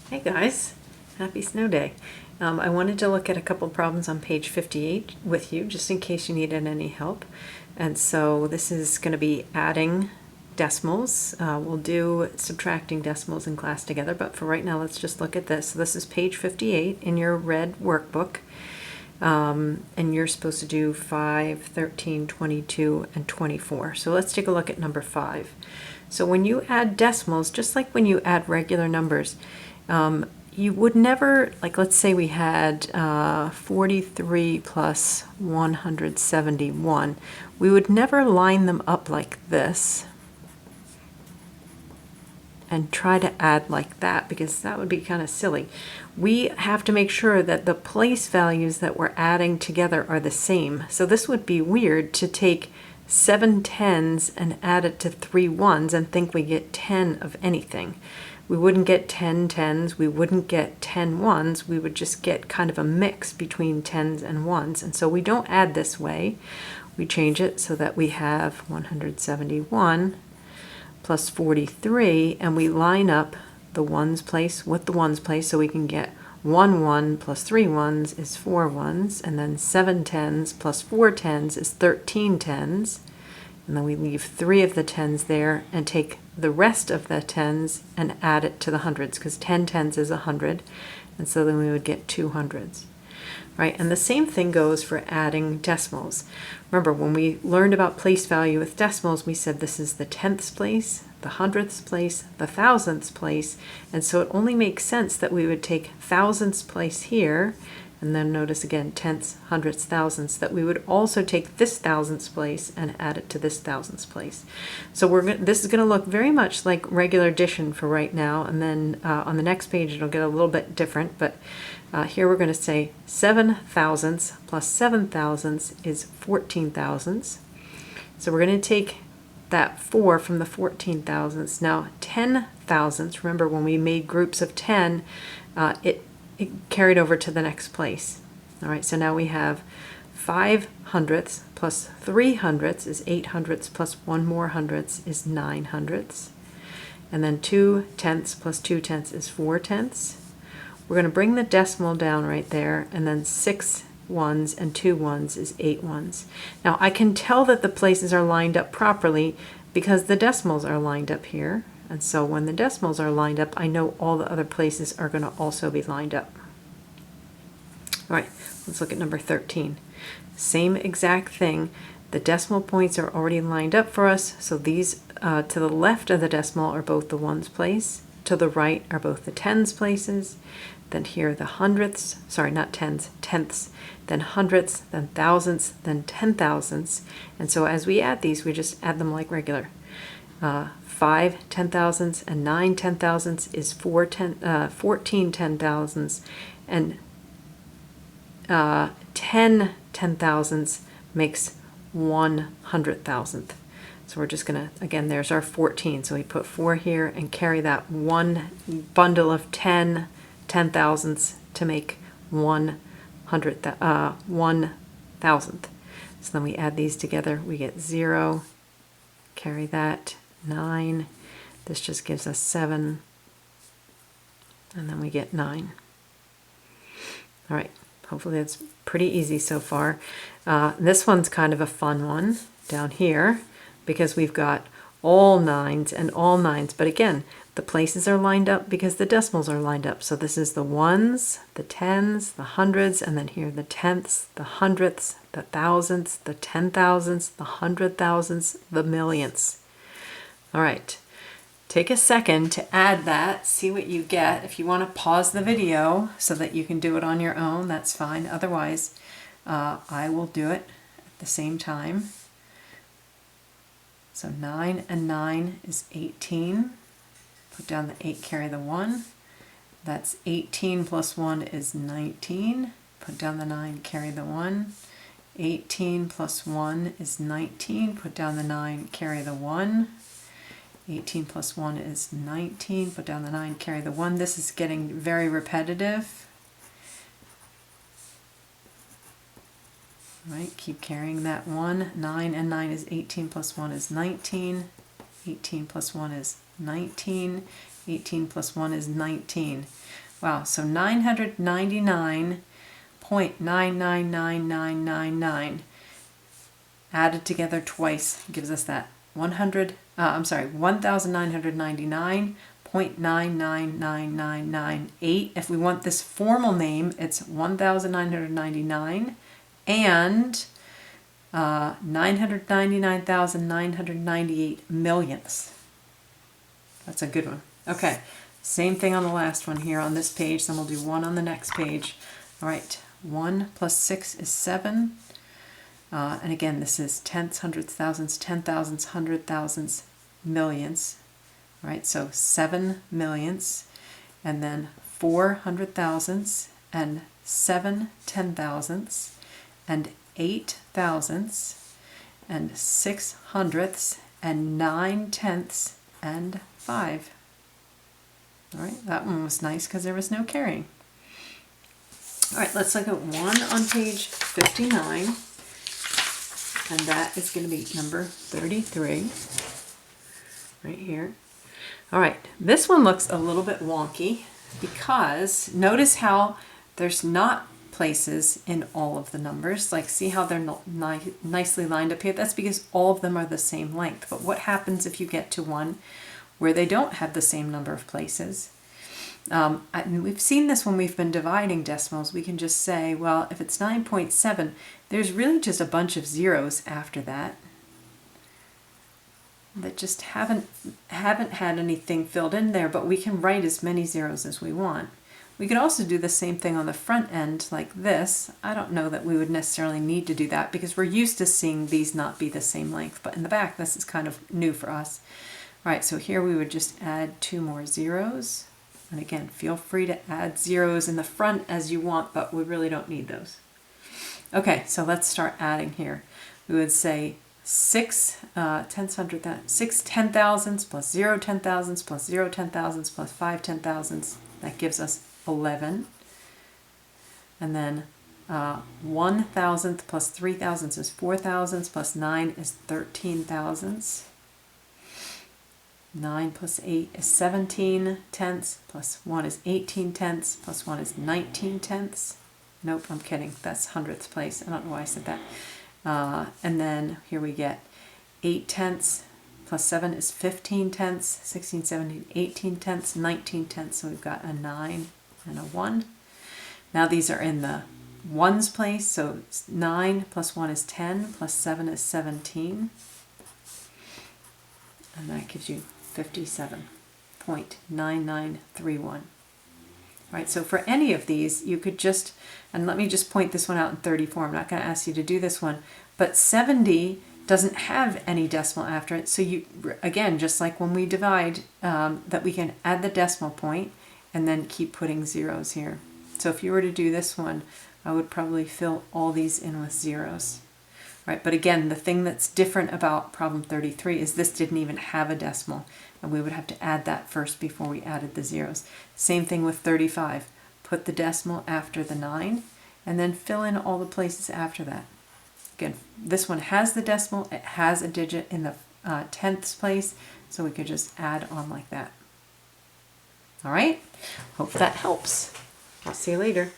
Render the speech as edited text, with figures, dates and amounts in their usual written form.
Hey guys, happy snow day. I wanted to look at a couple problems on page 58 with you, just in case you needed any help. And so this is going to be adding decimals. We'll do subtracting decimals in class together, but for right now, let's just look at this. So this is page 58 in your red workbook. And you're supposed to do 5, 13, 22, and 24. So let's take a look at number 5. So when you add decimals, just like when you add regular numbers, you would never, like let's say we had 43 plus 171, we would never line them up like this and try to add like that, because that would be kind of silly. We have to make sure that the place values that we're adding together are the same. So this would be weird to take 7 tens and add it to 3 ones and think we get 10 of anything. We wouldn't get 10 tens, we wouldn't get 10 ones, we would just get kind of a mix between tens and ones. And so we don't add this way. We change it so that we have 171 plus 43, and we line up the ones place with the ones place, so we can get 1 1 plus 3 ones is 4 ones, and then 7 tens plus 4 tens is 13 tens. And then we leave 3 of the tens there and take the rest of the tens and add it to the hundreds, because 10 tens is 100, and so then we would get 2 hundreds. Right? And the same thing goes for adding decimals. Remember, when we learned about place value with decimals, we said this is the tenths place, the hundredths place, the thousandths place, and so it only makes sense that we would take thousandths place here, and then notice again tenths, hundredths, thousandths, that we would also take this thousandths place and add it to this thousandths place. So this is going to look very much like regular addition for right now, and then on the next page it'll get a little bit different, but here we're going to say 7 thousandths plus 7 thousandths is 14 thousandths. So we're going to take that 4 from the 14 thousandths. Now 10 thousandths, remember when we made groups of 10, it carried over to the next place. All right, so now we have 5 hundredths plus 3 hundredths is 8 hundredths plus 1 more hundredths is 9 hundredths. And then 2 tenths plus 2 tenths is 4 tenths. We're going to bring the decimal down right there, and then 6 ones and 2 ones is 8 ones. Now I can tell that the places are lined up properly because the decimals are lined up here. And so when the decimals are lined up, I know all the other places are going to also be lined up. All right, let's look at number 13. Same exact thing. The decimal points are already lined up for us, so these to the left of the decimal are both the ones place, to the right are both the tens places, then here the hundredths, sorry, not tens, tenths, then hundredths, then thousandths, then 10 thousandths. And so as we add these, we just add them like regular. 5 ten thousandths and 9 ten thousandths is 14 ten thousandths, and 10 ten thousandths makes 100 thousandth. So we're just going to, again, there's our 14. So we put 4 here and carry that one bundle of 10 thousandths to make 1 thousandth. So then we add these together, we get 0, carry that, 9, this just gives us 7, and then we get 9. All right, hopefully that's pretty easy so far. This one's kind of a fun one down here, because we've got all 9s and all 9s, but again, the places are lined up because the decimals are lined up. So this is the ones, the tens, the hundreds, and then here the tenths, the hundredths, the thousandths, the 10 thousandths, the 100 thousandths, the millionths. All right, take a second to add that, see what you get. If you want to pause the video so that you can do it on your own, that's fine. Otherwise, I will do it at the same time. So 9 and 9 is 18. Put down the 8, carry the 1. That's 18 plus 1 is 19. Put down the 9, carry the 1. 18 plus 1 is 19. Put down the 9, carry the 1. 18 plus 1 is 19. Put down the 9, carry the 1. This is getting very repetitive. All right, keep carrying that 1. 9 and 9 is 18 plus 1 is 19. 18 plus 1 is 19. 18 plus 1 is 19. Wow, so 999.999999 added together twice gives us that 1999.9999998. If we want this formal name, it's 1999 and 999,998 millionths. That's a good one. Okay, same thing on the last one here on this page, then we'll do one on the next page. All right, 1 plus 6 is 7. And again, this is tenths, hundredths, thousandths, 10,000ths, 100,000ths, millions. All right, so 7 millionths, and then 4 100,000ths, and 7 10,000ths, and 8 thousandths, and 6 hundredths, and 9 tenths, and 5. All right, that one was nice because there was no carrying. All right, let's look at one on page 59, and that is going to be number 33, right here. All right, this one looks a little bit wonky because notice how there's not places in all of the numbers. Like, see how they're nicely lined up here? That's because all of them are the same length. But what happens if you get to one where they don't have the same number of places? We've seen this when we've been dividing decimals. We can just say, well, if it's 9.7, there's really just a bunch of zeros after that that just haven't had anything filled in there, but we can write as many zeros as we want. We could also do the same thing on the front end like this. I don't know that we would necessarily need to do that because we're used to seeing these not be the same length, but in the back this is kind of new for us. All right, so here we would just add 2 more zeros. And again, feel free to add zeros in the front as you want, but we really don't need those. Okay, so let's start adding here. We would say 6 10,000ths plus 0 10,000ths plus 0 10,000ths plus 5 10,000ths. That gives us 11. And then 1 thousandth plus 3 thousandths is 4 thousandths plus 9 is 13 thousandths. 9 plus 8 is 17 tenths, plus 1 is 18 tenths, plus 1 is 19 tenths. Nope, I'm kidding. That's hundredths place. I don't know why I said that. And then here we get 8 tenths, plus 7 is 15 tenths, 16, 17, 18 tenths, 19 tenths. So we've got a 9 and a 1. Now these are in the ones place. So 9 plus 1 is 10, plus 7 is 17. And that gives you 57.9931. Right, so for any of these, you could just, and let me just point this one out in 34. I'm not going to ask you to do this one, but 70 doesn't have any decimal after it. So you, again, just like when we divide, that we can add the decimal point and then keep putting zeros here. So if you were to do this one, I would probably fill all these in with zeros. Right, but again, the thing that's different about problem 33 is this didn't even have a decimal, and we would have to add that first before we added the zeros. Same thing with 35. Put the decimal after the 9, and then fill in all the places after that. Again, this one has the decimal, it has a digit in the tenths place, so we could just add on like that. All right, hope that helps. I'll see you later.